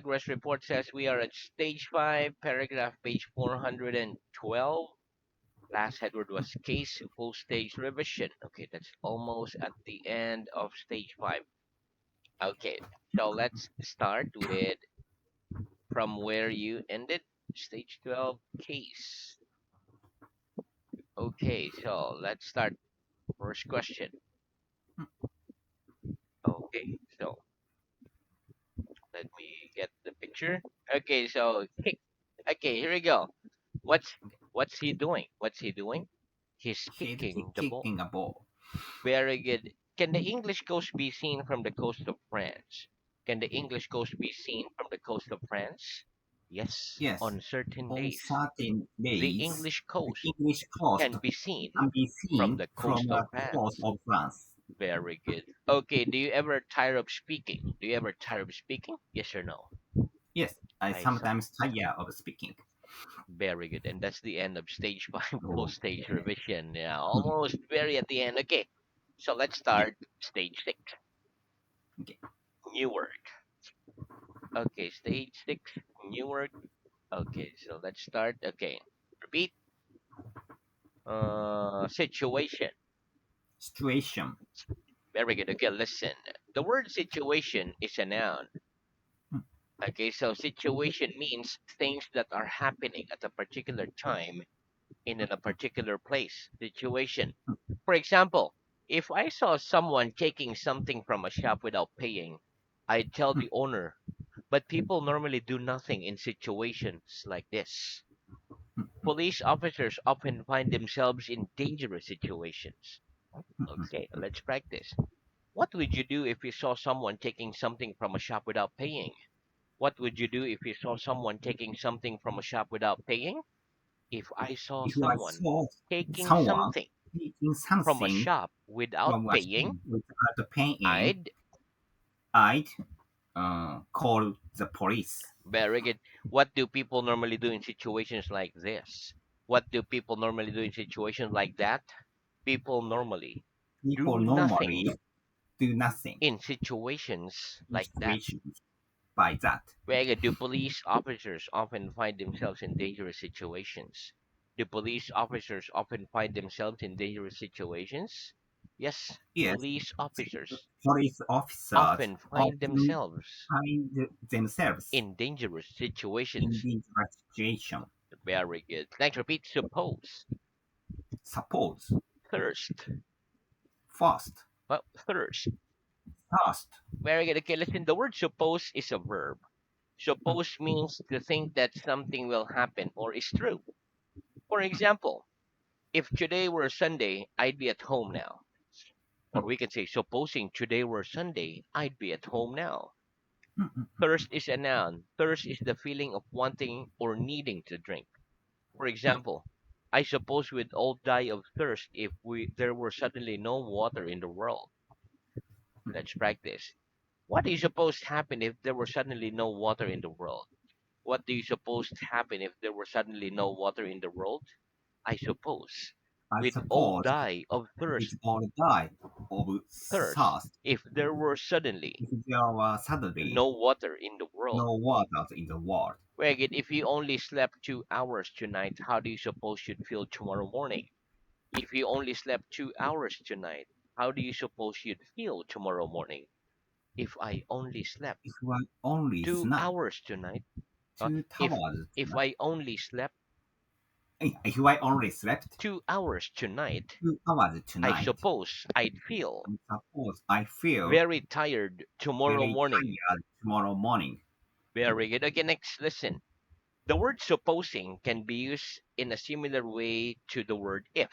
progress report says we are at stage 5, paragraph page 412. Last headword was case, full stage revision. Okay, that's almost at the end of stage 5. Okay, so let's start with from where you ended. Stage 12, case. Okay, so let's start. First question. Okay, so let me get the picture. Okay, so kick. Okay, here we go. What's what's he doing? What's he doing? He's He's kicking the ball. kicking a ball. Very good. Can the English coast be seen from the coast of France? Can the English coast be seen from the coast of France? Yes, Yes, on certain on days. certain The days, English the coast English coast can be seen can be from seen the from coast of the coast France. of France. Very good. Okay, do you ever tire of speaking? Do you ever tire of speaking? Yes or no? Yes, I I saw. sometimes tire of speaking. Very good. And that's the end of stage 5 full Oh, stage revision. Yeah, almost very at the end. Okay, so let's yeah, start stage 6. okay. New word. Okay, stage 6, new word. Okay, so let's start. Okay, repeat. Situation. Situation. Very good. Okay, listen. The word situation is a noun. Hmm, Okay, so situation means things that are happening at a particular time in a particular place. Situation. hmm, For example, if I saw someone taking something from a shop without paying, I'd tell hmm, the owner. But people normally do nothing in situations like this. hmm, hmm, Police officers often find themselves in dangerous situations. hmm, hmm, Okay, let's practice. What would you do if you saw someone taking something from a shop without paying? What would you do if you saw someone taking something from a shop without paying? If I saw If I someone saw taking someone something taking from a something shop without from a paying, shop without paying, I'd I'd call the police. very good. What do people normally do in situations like this? What do people normally do in situations like that? People normally People do nothing normally do nothing in situations in like that. situations by that. Where do police officers often find themselves in dangerous situations? Do police officers often find themselves in dangerous situations? Yes, Yes, police officers police officers often find often themselves find themselves in dangerous in situations. dangerous situation. Very good. Next, repeat. Suppose. Suppose Thirst. first, Well, thirst. first, Very good. Okay, listen. The word suppose is a verb. mm, Suppose means to think that something will happen or is true. For example, if today were Sunday, I'd be at home now. Or mm, we can say, supposing today were Sunday, I'd be at home now. mm, mm, Thirst is a noun. Thirst is the feeling of wanting or needing to drink. For mm. example, I suppose we'd all die of thirst if there were suddenly no water in the world. Let's practice. What do you suppose happen if there were suddenly no water in the world? What do you suppose happen if there were suddenly no water in the world? I suppose I we'd all suppose die of it thirst. all die of Thirst thirst if there were suddenly if there were suddenly no water in the world. no water in the world. Wait, if you only slept 2 hours tonight, how do you suppose you'd feel tomorrow morning? If you only slept 2 hours tonight, how do you suppose you'd feel tomorrow morning? If I only slept If I only two snap hours tonight, two if towers if tonight, I only slept if I only slept 2 hours tonight, 2 hours I tonight, suppose I'd feel I suppose I feel very tired tomorrow very morning. tired tomorrow morning. Very good. Okay, next, listen. The word supposing can be used in a similar way to the word if.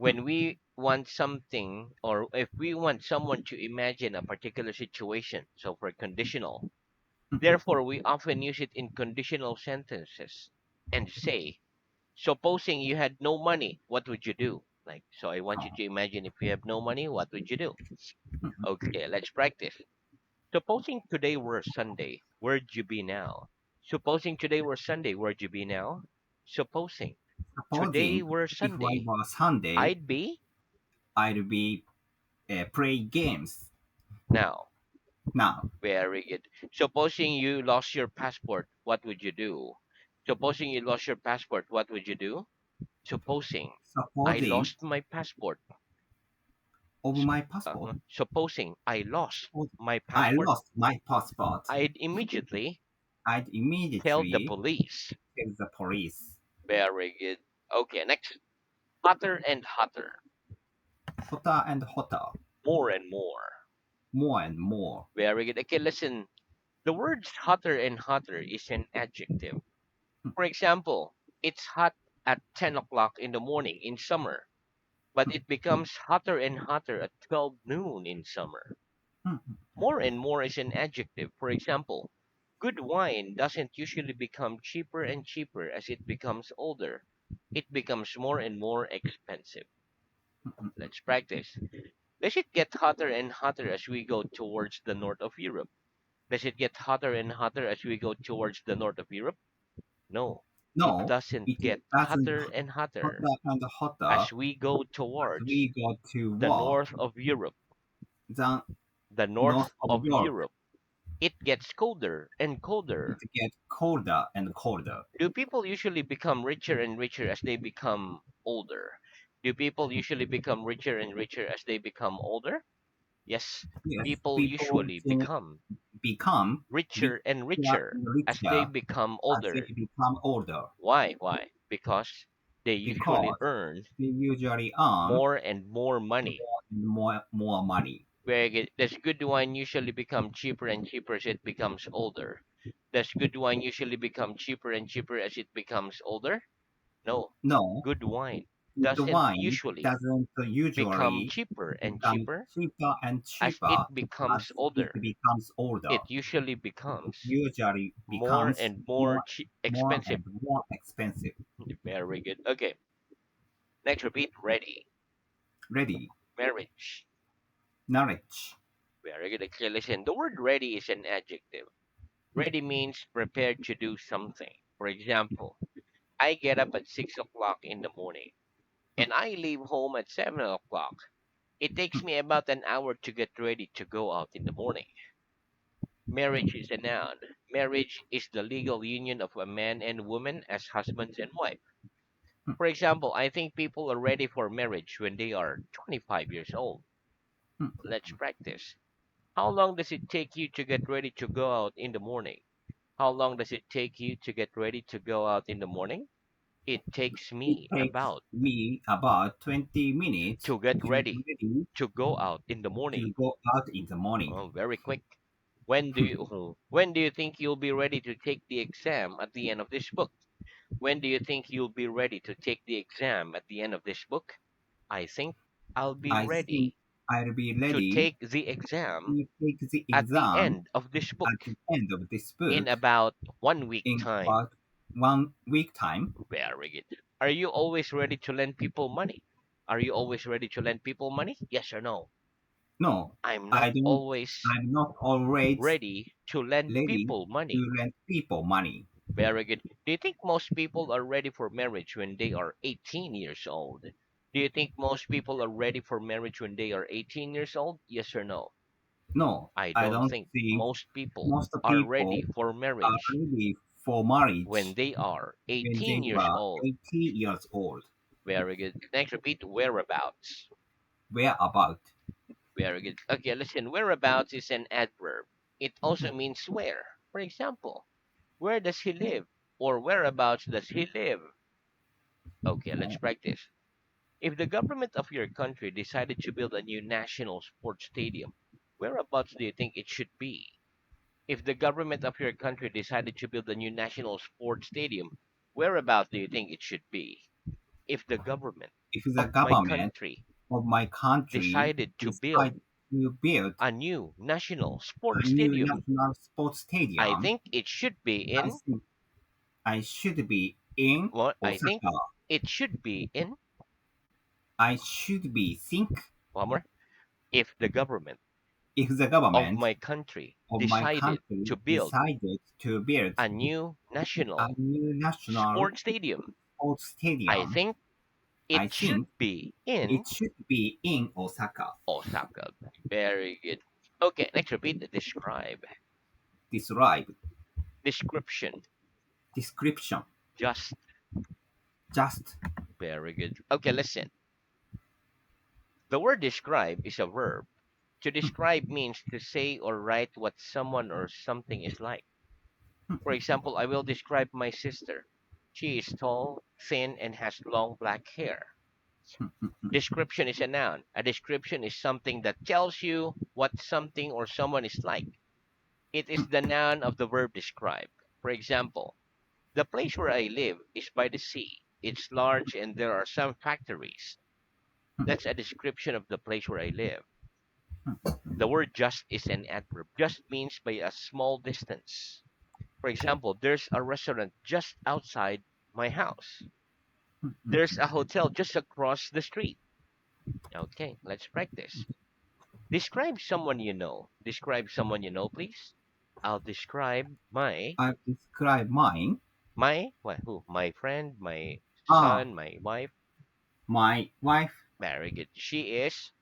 Hmm, When we want something, or if we want someone to imagine a particular situation, so for conditional, hmm, hmm, hmm. therefore we often use it in conditional sentences and say, supposing you had no money, what would you do? Like, so I want you to imagine if you have no money, what would you do? Hmm, hmm. Okay, let's practice. Supposing today were Sunday, where'd you be now? Supposing today were Sunday, where'd you be now? Supposing today Supposing were if I Sunday, were Sunday, I'd be I'd be play games. now. Now, Very good. Supposing you lost your passport, what would you do? Supposing you lost your passport, what would you do? Supposing I supposing lost my passport. of my passport, Supposing I lost my I passport, lost my passport. I'd immediately I'd tell the immediately police. tell the police. Very good. Okay, next. Hotter and hotter. Hotter and hotter, More and more. more and more. Very good. Okay, listen. The words hotter and hotter is an adjective. For example, it's hot at 10 o'clock in the morning in summer, but it becomes hotter and hotter at 12 noon in summer. More and more is an adjective. For example, good wine doesn't usually become cheaper and cheaper as it becomes older. It becomes more and more expensive. Let's practice. Does it get hotter and hotter as we go towards the north of Europe? Does it get hotter and hotter as we go towards the north of Europe? No, it No, doesn't it get doesn't hotter and hotter hotter and hotter as we go as towards we go the toward north of Europe. the The north north of of Europe. Europe. It gets colder and It colder. gets colder and colder. Do people usually become richer and richer as they become older? Do people usually become richer and richer as they become older? Yes, Yes, people people usually become become richer and richer richer and as they richer become as they older. become older Why? Why? Because they usually because earn they usually earn more and more money. more and more money. Where does good wine usually become cheaper and cheaper as it becomes older? Does good wine usually become cheaper and cheaper as it becomes older? No. No, Good wine the doesn't wine usually doesn't become usually cheaper and become cheaper cheaper and as it cheaper becomes as it older. becomes older. It usually It becomes usually more becomes and more more, more expensive. and more expensive. Very good. Okay. Next, repeat. Ready. Ready, Marriage. knowledge. Very good. Okay, listen. The word ready is an adjective. Ready means prepared to do something. For example, I get up at 6 o'clock in the morning and I leave home at 7 o'clock. It takes me about an hour to get ready to go out in the morning. Marriage is a noun. Marriage is the legal union of a man and woman as husbands and wife. For example, I think people are ready for marriage when they are 25 years old. Let's practice. How long does it take you to get ready to go out in the morning? How long does it take you to get ready to go out in the morning? It takes It me takes about me about 20 minutes to get to get ready ready to go out in the morning. to go out in the morning. Oh, very quick. When do you think you'll be ready to take the exam at the end of this book? When do you think you'll be ready to take the exam at the end of this book? I think I'll be I think ready I'll be to ready take the exam to take the at the exam end of this at book the end of this in book about 1 week in time. about 1 week time. Very good. Are you always ready to lend people money? Are you always ready to lend people money? Yes or no? No, I'm I not don't. always I'm not always ready to lend ready people money. to lend people money. Very good. Do you think most people are ready for marriage when they are 18 years old? Do you think most people are ready for marriage when they are 18 years old? Yes or no? No, I I don't don't think think most people most are ready people for are marriage ready for when marriage they are when they 18 years were old. 18 years old. Very good. Next, repeat whereabouts. Where about? Very good. Okay, listen. Whereabouts is an adverb. It also means where. For example, where does he live? Or whereabouts does he live? Okay, let's practice. If the government of your country decided to build a new national sports stadium, whereabouts do you think it should be? If the government of your country decided to build a new national sports stadium, whereabouts do you think it should be? If the government If the of my government country of my country decided to build decide to build a new national a sports new stadium, national sports I stadium, think it should be I in think I should be in what I think Osaka. it should be in I should be think one more. If the government if the of government my country of my decided country to build decided to build a new a national new national sports stadium, sports I stadium, think I it should think be in it should be in Osaka. Osaka. Very good. Okay, next repeat. Describe. describe, Description. description, Just. just, Very good. Okay, listen. The word describe is a verb. To describe means to say or write what someone or something is like. For example, I will describe my sister. She is tall, thin, and has long black hair. Description is a noun. A description is something that tells you what something or someone is like. It is the noun of the verb describe. For example, the place where I live is by the sea. It's large and there are some factories. That's a description of the place where I live. The word just is an adverb. Just means by a small distance. For example, there's a restaurant just outside my house. There's a hotel just across the street. Okay, let's practice. Describe someone you know. Describe someone you know, please. I'll describe I describe mine. what, who? My friend, my Ah, son, my wife. my wife, Very good. She is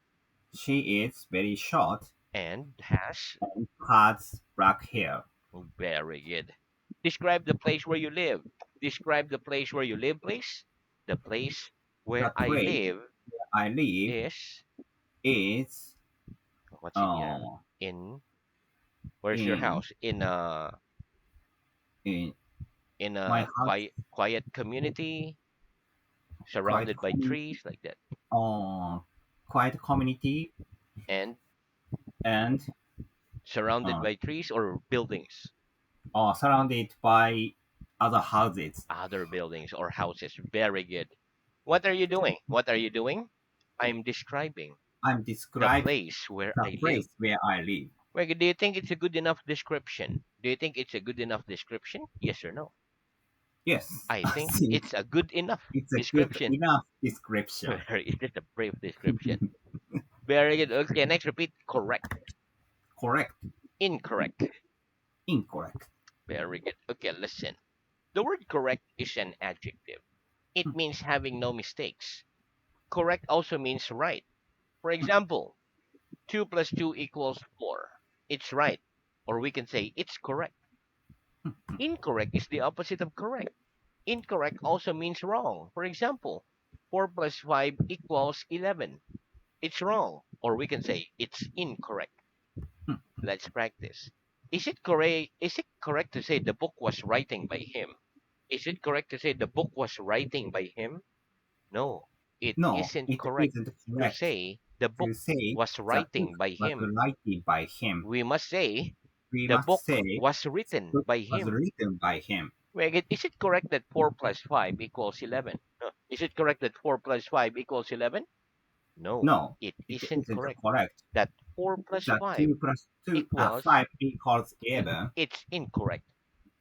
she is very short and has. and has black hair. Very good. Describe the place where you live. Describe the place where you live, please. The place where The I place live I live is is what's in here? uh, In where's your in house? in In my a house, quiet community quite surrounded by community, trees like that. uh, quite community, And and surrounded uh, by trees or buildings. surrounded by other houses. Other buildings or houses. Very good. What are you doing? What are you doing? I'm describing I'm the describe place where the I live. place where I live. Well, do you think it's a good enough description? Do you think it's a good enough description? Yes or no? Yes, I I think think it's a good enough it's a good description. enough description. It's just a brief description. Very good. Okay, next repeat. Correct. Correct, Incorrect. incorrect. Very good. Okay, listen. The word correct is an adjective. It means having no mistakes. Correct also means right. For example, 2 plus 2 equals 4. It's right. Or we can say it's correct. Incorrect is the opposite of correct. Incorrect also means wrong. For example, 4 plus 5 equals 11. It's wrong. Or we can say it's incorrect. Let's practice. Is it correct to say the book was writing by him? Is it correct to say the book was writing by him? No, it No, isn't it correct isn't to correct say the book to say was the writing book by was him. written by him. We must say We the must book say was the written book by was him. written by him. Wait, is it correct that 4 plus 5 equals 11? Is it correct that 4 plus 5 equals 11? No, No, it it isn't isn't correct. correct. That 4 plus The 5 2 plus 2, equals, 5 equals 11. it's incorrect.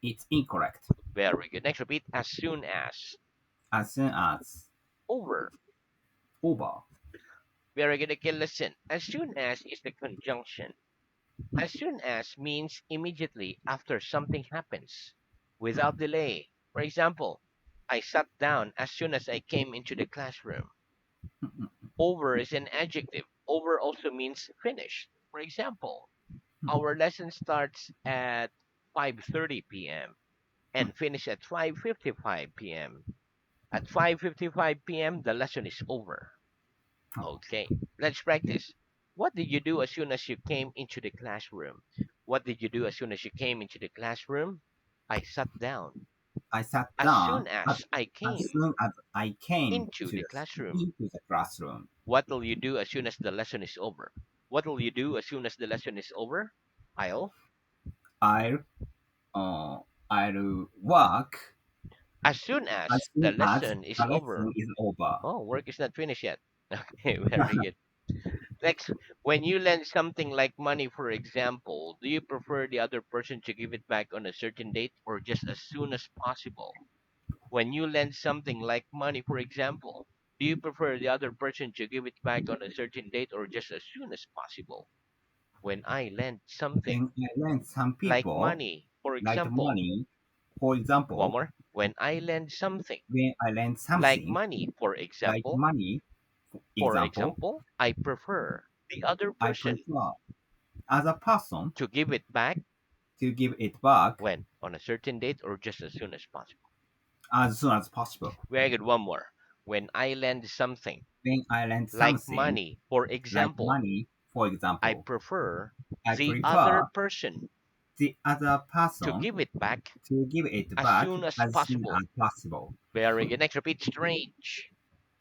It's incorrect. Very good. Next, repeat. As soon as. As soon as Over. over. Very good. Okay, listen. As soon as is the conjunction. As soon as means immediately after something happens, without delay. For example, I sat down as soon as I came into the classroom. Over is an adjective. Over also means finished. For example, our lesson starts at 5:30 p.m. and finish at 5:55 p.m. At 5:55 p.m., the lesson is over. Okay, let's practice. What did you do as soon as you came into the classroom? What did you do as soon as you came into the classroom? I sat down. I sat As down soon as I as came soon as I came into to the classroom. into the classroom. What will you do as soon as the lesson is over? What will you do as soon as the lesson is over? I'll. I'll uh, I'll work As soon as as the soon as lesson is the lesson over. is over. Oh, work is not finished yet. Okay, very good. Next, when you lend something like money, for example, do you prefer the other person to give it back on a certain date or just as soon as possible? When you lend something like money, for example, do you prefer the other person to give it back on a certain date or just as soon as possible? When I lend something When I lend some like people money, for like example, money, for one example, more, when I lend something when I lend like something money, for like money, for for example, example, I prefer the other I person prefer as a person To give it back to give it back when? On a certain date or just as soon as possible? as soon as possible. Very good. One more. When I lend something, When I lend like something money, for like example, money, for I example, prefer I the other prefer person the other to person give it back to give it as back soon as as soon possible. as possible. Very good. Next, repeat strange.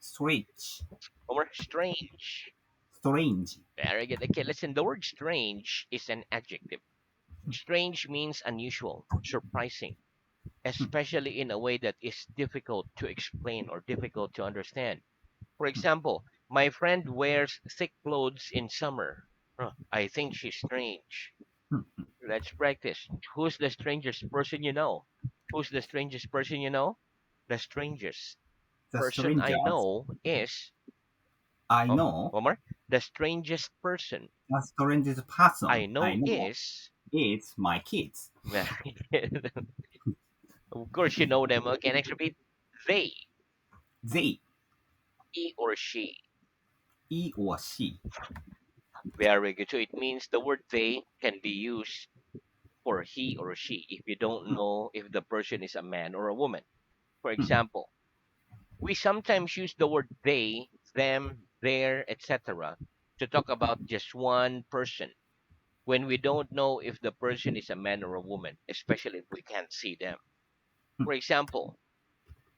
Switch, One more. Strange. strange. Very good. Okay, listen. The word strange is an adjective. Strange means unusual, surprising, especially in a way that is difficult to explain or difficult to understand. For example, my friend wears thick clothes in summer. Huh, I think she's strange. Let's practice. Who's the strangest person you know? Who's the strangest person you know? The strangest The person I strangers know is, I oh, know, one more. The strangest person the strangest person I I know know is, is my kids. of course you know them. Okay, next repeat. They, They, he or she. he or she. Very good. So it means the word they can be used for he or she if you don't know if the person is a man or a woman. For example, we sometimes use the word they, them, their, etc. to talk about just one person when we don't know if the person is a man or a woman, especially if we can't see them. For example,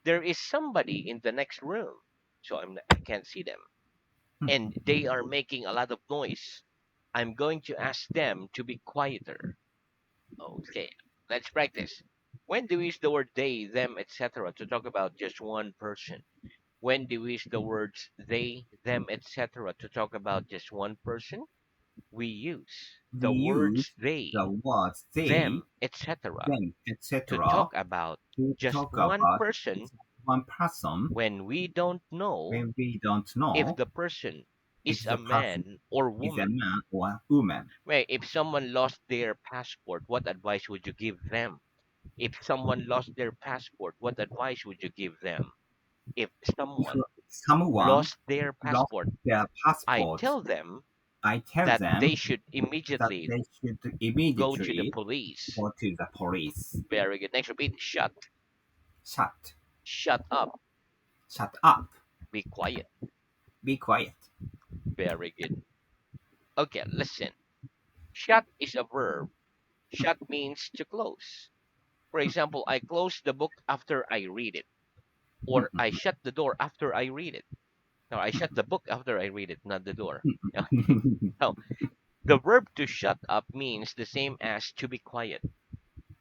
there is somebody in the next room, so I can't see them, and they are making a lot of noise. I'm going to ask them to be quieter. Okay, let's practice. When do we use the word they, them, etc. to talk about just one person? When do we use the words they, them, etc. to talk about just one person? We use We the words use they, the words they, them, etc. them, to etc. talk about to just talk one about person one person when we don't know when we don't if know the person if is a the person man or is a woman. man or woman. Right? If someone lost their passport, what advice would you give them? If someone lost their passport, what advice would you give them? If If someone someone lost their lost passport, their I passport, tell them I tell that they them should that immediately they should go to the immediately police. go to the police. Very good. Next, repeat. Shut. Shut, Shut up. shut up, Be quiet. be quiet. Very good. Okay, listen. Shut is a verb. Shut means to close. For example, I close the book after I read it, or I shut the door after I read it. No, I shut the book after I read it, not the door. Okay. Now, the verb to shut up means the same as to be quiet.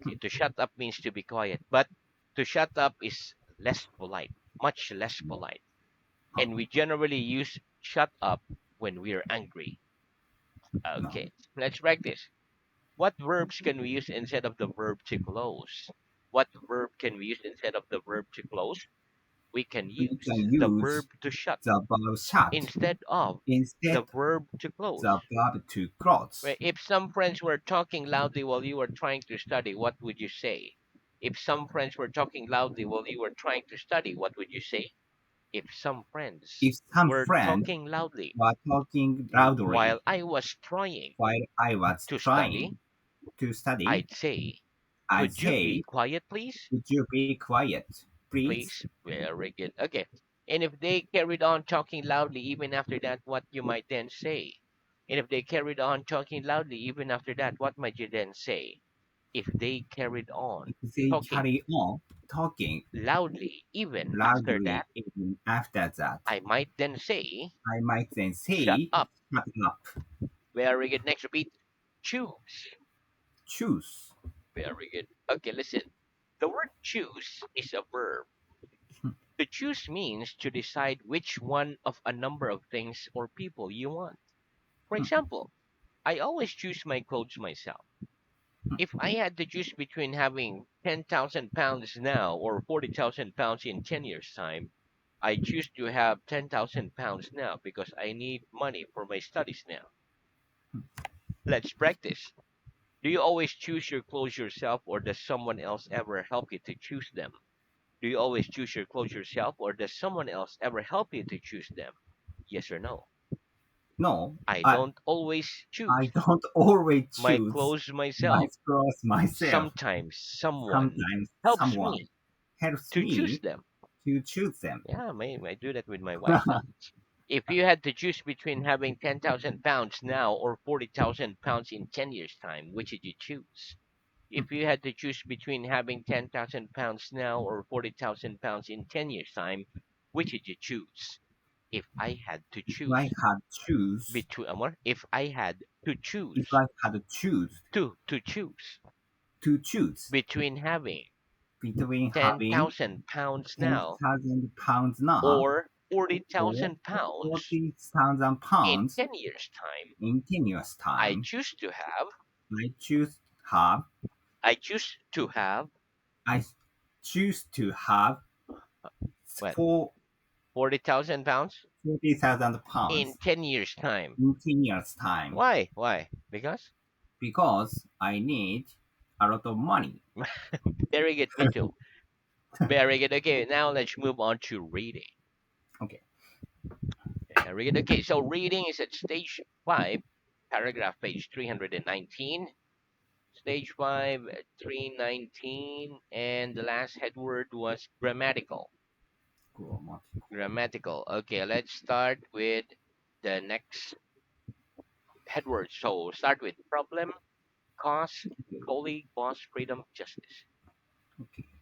Okay, to shut up means to be quiet, but to shut up is less polite, much less polite. And we generally use shut up when we're angry. No, Okay, let's practice. What verbs can we use instead of the verb to close? What verb can we use instead of the verb to close? We can we use can the use verb to shut the verb shut instead of instead the verb to close. the verb to close. Right? If some friends were talking loudly while you were trying to study, what would you say? If some friends were talking loudly while you were trying to study, what would you say? If some friends If some were friends talking loudly were talking loudly while I was trying while I was to trying study, to study, I'd say, I'd could you be say, quiet, please? would you be quiet, please? Please. Very good. Okay. And if they carried on talking loudly even after that, what you might then say? And if they carried on talking loudly even after that, what might you then say? If they carried on If they talking carry on talking loudly even after loudly that, even after that, I might then say, I might then shut say, up. shut up, Very good. Next, repeat. Choose. choose. Very good. Okay, listen. The word choose is a verb. To choose means to decide which one of a number of things or people you want. For example, I always choose my clothes myself. If I had to choose between having 10,000 pounds now or 40,000 pounds in 10 years' time, I choose to have 10,000 pounds now because I need money for my studies now. Let's practice. Do you always choose your clothes yourself or does someone else ever help you to choose them? Do you always choose your clothes yourself or does someone else ever help you to choose them? Yes or no? No, I I don't always I choose don't always my choose clothes my myself. clothes myself. Sometimes someone Sometimes helps someone me helps to choose me them. to choose them. Yeah, I do that with my wife sometimes. If you had to choose between having 10,000 pounds now or 40,000 pounds in 10 years' time, which would you choose? If you had to choose between having 10,000 pounds now or 40,000 pounds in 10 years' time, which would you choose? If I had to If I choose had choose, between, if I had to if choose, I had choose to choose to choose between having between having 10,000 pounds ten now thousand pounds now or or 40,000 pounds 40,000 in pounds 10 years' time, in 10 years' I time, choose to have, I choose have I choose to have, I choose to have what, for 40,000 pounds 40,000 in pounds 10 years' time. in 10 years' time Why? Why? Because? because I need a lot of money. Very good. Me too. Very good. Okay, now let's move on to reading. Okay, Yeah, read. Okay, so reading is at stage 5, paragraph page 319. Stage 5, 319, and the last head word was grammatical. grammatical. Grammatical. Okay, let's start with the next head word. So start with problem, cause, Okay, colleague, boss, freedom, justice. okay.